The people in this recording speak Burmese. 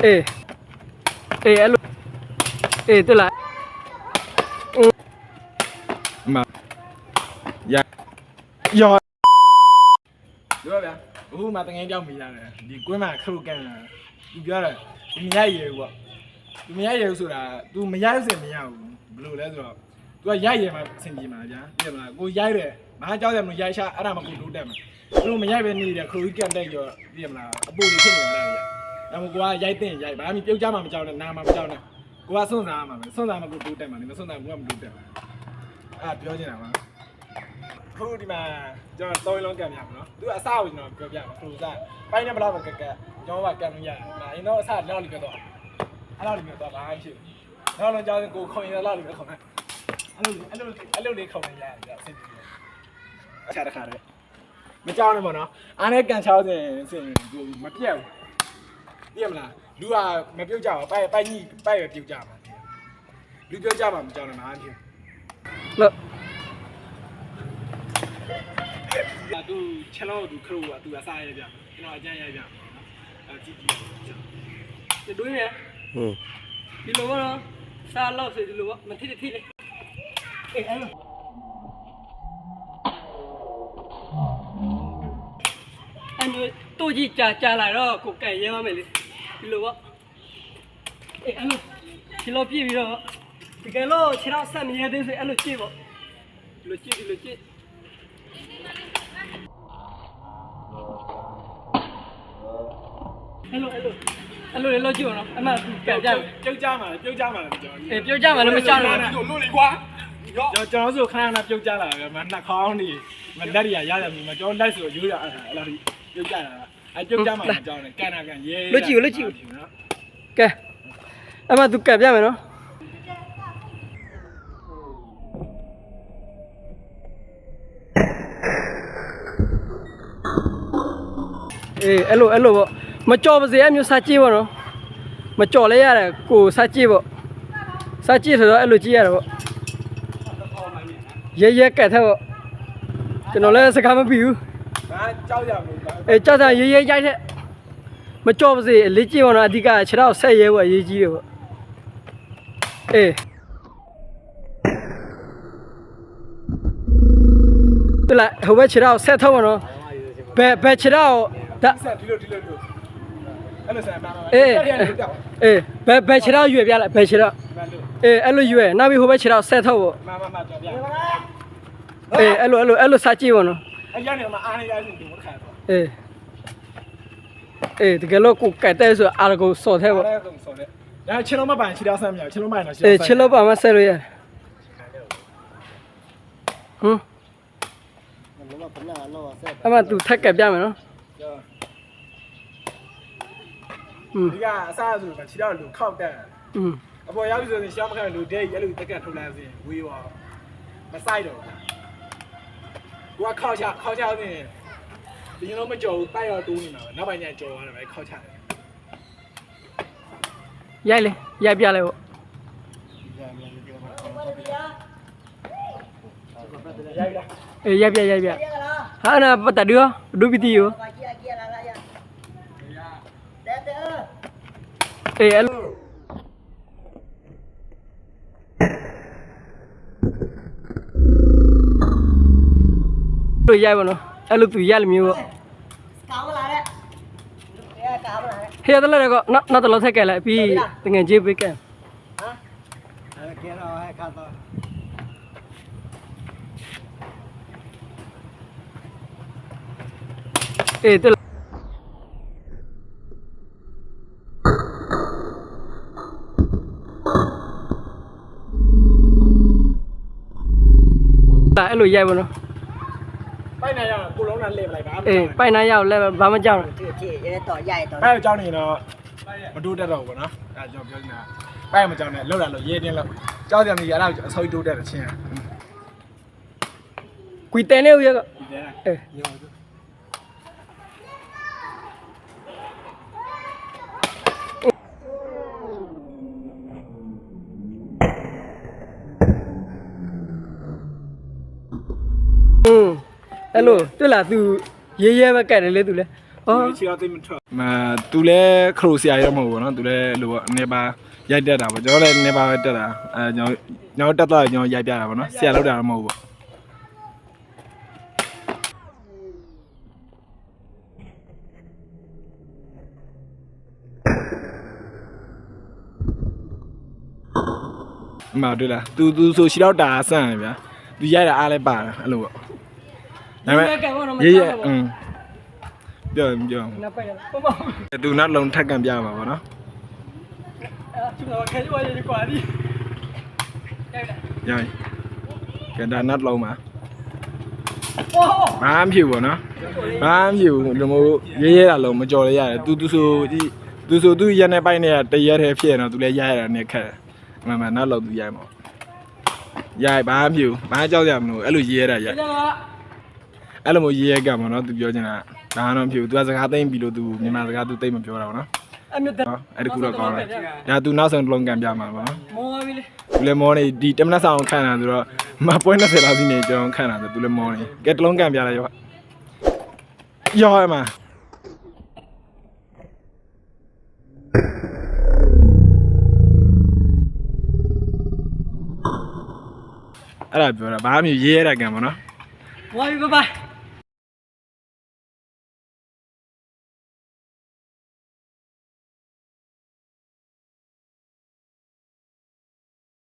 ê ê alo ê tôi lại mà dạ rồi đúng rồi mà tao nghe trong mình là đi cuối mà khâu càng là tôi biết rồi tôi nhảy gì vậy tôi nhảy gì rồi là tôi mới nhảy xem nhau blue đấy rồi tôi nhảy gì mà xem gì mà giá bây giờ là cô nhảy rồi mà cháu em nó nhảy sao ở đâu mà cô đủ đẹp mà lúc mà nhảy bên này là khâu cái đây rồi bây giờ là bố đi xem người này là một qua nhảy tiền nhảy bà mình tiêu giá mà mình cháu này nam mà mình cháu này qua xuân ra mà cô đủ đẹp mà mình xuân ra cũng không đủ đẹp àပြောချင်တာပါခုဒီမှာကျွန်တော်3လုံးကံပြမှာနော်သူအစကိုကျွန်တော်ပြောပြမှာခလို့စားပိုင်းနဲ့ဘလောက်ပဲကက်ကက်ကျွန်တော်ကကံလို့ရတယ်။ဒါရင်တော့အစလောက်လေးပဲတော့အဲ့လောက်လေးပဲတော့ဘာမှမရှိဘူး။နောက်လုံးကြောင်းကိုခုံရင်လောက်လေးပဲခုံတယ်။အဲ့လိုလေးခုံနေရတယ်ကြာအဆင်ပြေတယ်။အခြားတစ်ခါတည်းမကြောက်နဲ့ပေါ့နော်။အားနဲ့ကန်ချောင်းစင်ကိုမပြတ်ဘူး။သိရမလား။လူကမပြုတ်ကြဘူး။ပိုက်ကြီးပိုက်ရပြုတ်ကြမှာ။လူပြုတ်ကြမှာမကြောက်နဲ့မအားဖြင့်။ Look. သူချက်လို့သူခရုကသူအစားရပြကျွန်တော်အကြမ်းရပြအဲကြည့်ကြည့် Đuổi nè. Đi luôn đó. Xa lâu rồi đi luôn á. Mình thích đi. Ê anh ơi. Anh ơi, tôi chỉ trả lại đó, cục cải với mà mày đi luôn á. Ê anh ơi. Chỉ lo biết rồi. Thì cái lo chỉ nào xem gì đấy rồi anh lo chi bộ. Lo chi. Hello chưa nó em mà kể raပြုတ်ကြမှာကျွန်တော် အေးပြုတ်ကြမှာလည်းမကြောက်ဘူး လို့လေကွာကျွန်တော်ဆိုခဏခဏပြုတ်ကြလာတယ်မနှက်ခေါင်းနေမလက်ရရတယ်မှာကျွန်တော်လက်ဆိုရိုးရအဲ့လိုပြုတ်ကြတာအဲ့ပြုတ်ကြမှာမကြောက်နဲ့ကန်တာကန်ရဲ လို့ကြည့်နော်ကဲအမသူကပ်ပြမယ်နော်အေးအဲ့လိုပေါ့မကြော်ပါစေအမျိုးစားကြည့်ပါနော်မကြော်လဲရတယ်ကိုစားကြည့်ပေါ့စားကြည့်ဆိုတော့အဲ့လိုကြည့်ရတယ်ပေါ့ရဲကတ်တဲ့ပေါ့ကျွန်တော်လည်းစကားမပြီးဘူး ဘာကြောက်ရမလို့ အေးကြောက်တာရဲရိုက်တဲ့မကြော်ပါစေလေ့ကြည့်ပါနော်အဓိကခြေထောက်ဆက်ရဲပေါ့ရေးကြီးတယ်ပေါ့အေးတူလာဟိုဘက်ခြေထောက်ဆက်ထောက်ပါနော်ဘယ်ခြေထောက်ဒါ ဆက်ဒီလိုအဲ့လိုဆက်ပါပါ အေးဘယ်ခြေထောက်ရွယ်ပြလိုက်ဘယ်ခြေထောက်အေးအဲ့လိုရွယ်နောက်ပြီးဟိုဘက်ခြေထောက်ဆက်ထောက်ပေါ့ မကြောက်ပြ အေးအဲ့လိုစားကြည့်ပါနော် အဲ့ရနေမှာအားနေရစီဒီမခါတော့ အေးတကယ်လို့ကိုကတ်တဲ့ဆိုအာရကိုစော်ထဲပေါ့ အဲ့ဒါဆိုတယ်ဒါချင်းလုံးမပိုင်ခြေထောက်ဆမ်းမြောက်ချင်းလုံးမိုင်တော့ အေးချစ်လို့ပါမဆက်လို့ရတယ်ဟမ်အမသူထက်ကပ်ပြမယ်နော်ဒီကအစားဆိုတော့ခြေထောက်လူခောက်တက်အပေါ်ရောက်ပြီဆိုရင်ရှောင်းမခံလူဒဲကြီးအဲ့လိုတက်ကတ်ထုတ်လာစေဝေးပါမဆိုင်တော့ဘူးကိုကခောက်ချနေဒီကျွန်တော်မကြော်ဘူးတိုက်ရတိုးနေမှာပဲနောက်ပိုင်းကျရင်ကြော်ရတယ်ပဲခောက်ချတယ် ရိုက်လေရိုက်ပြလိုက်ပေါ့ ရိုက်လား အေးရိုက်ပြဟာနာပတ်တရဒူပီတီယောအေးအဲ့လိုရိုက်ပါနော်အဲ့လိုသူရိုက်လို့မျိုးပေါ့ကောင်းလာတဲ့ကောင်းလာတဲ့ဟဲ့တယ်လည်းကောနောက်တော့ထက်ကလိုက်ပြီးတငယ်ချင်းပေးကဲဟမ်အဲ့ကဲတော့ဟဲ့ခါတော့အေးတယ်အဲ့လိုရိုက်ပါနော်ပိုက်နေရကိုလုံးနဲ့လှည့်ပလိုက်ပါ အေးပိုက်နာရောက်လဲဘာမှကြောက်ဘူး ကြည့်ရဲတော့ရိုက်တော့ အဲ့ကြောင်းနေတော့မတိုးတက်တော့ဘူးနော်အဲ့ကျွန်တော်ပြောနေတာပိုက်မကြောင်းနဲ့လှုပ်လာလို့ရေးတင်းလို့ကြောက်ကြမြည်ရအဲ့အစိုးတိုးတက်တဲ့ချင်း ကွီတဲနေဦးရကအေးအဲ့လိုတွေ့လားသူရဲပဲကတ်တယ်လေသူလေဟ ချီတော့သိမထွက်သူလည်းခရိုဆရာရောမဟုတ်ဘူးနော်သူလည်းလိုနေပါရိုက်တက်တာပေါ့ကျွန်တော်လည်းနေပါပဲတက်တာကျွန်တော်တက်တော့ကျွန်တော်ရိုက်ပြတာပေါ့နော်ဆရာလောက်တာတော့မဟုတ်ဘူးမတွေ့လားသူဆိုရှိတော့တာဆန့်တယ်ဗျာသူရိုက်တာအားလည်းပါတယ်အဲ့လိုပေါ့ဒါပေမဲ့ရေးရပြောနောက်ပိုက်ရပေါ့ပေါ့ သူနောက်လုံးထက်ကန်ပြမှာပေါ့နော် ကျွန်တော်ခဲရွာရေးကွာဒီရိုက်ကဲဒါနောက်လုံးမှာ โอ้ ဘာမှဖြစ်ဘူးနော်ဘာမှဖြစ်ဘူးဒီမို့ရေးရတာလုံးမကြော်ရရတယ်သူဆိုသူရက်နေပိုက်နေတရက်တည်းဖြစ်နေတော့သူလည်းရရတာနဲ့ခက်မှန်နောက်လုံးသူရိုက်မှာရိုက်ဘာမှဖြစ်ဘူးဘာကြောက်ရမလို့အဲ့လိုရေးရတာရိုက်အဲ့လိုမျိုးရေးရကမှာနော်သူပြောချင်တာဒါတော့ဖြစ်ဘူးသူကစကားသိမ့်ပြီးလို့သူမြန်မာစကားသူသိမ့်မပြောတာပေါ့နော်အဲ့မျိုးအဲ့ဒီခုတော့ကောင်းတယ်ဒါသူနောက်ဆုံးလုံးကန်ပြမှာပေါ့နော်မောပြီလေသူလည်းမောနေဒီတမနက်ဆောင်ခန့်တာဆိုတော့မပွဲ20လောက်စီနေကျွန်တော်ခန့်တာဆိုသူလည်းမောနေကဲတလုံးကန်ပြလိုက်ရောအမအဲ့ဒါပြောတာဘာမှမရေးရတာကန်ပေါ့နော်မောပြီဘိုင်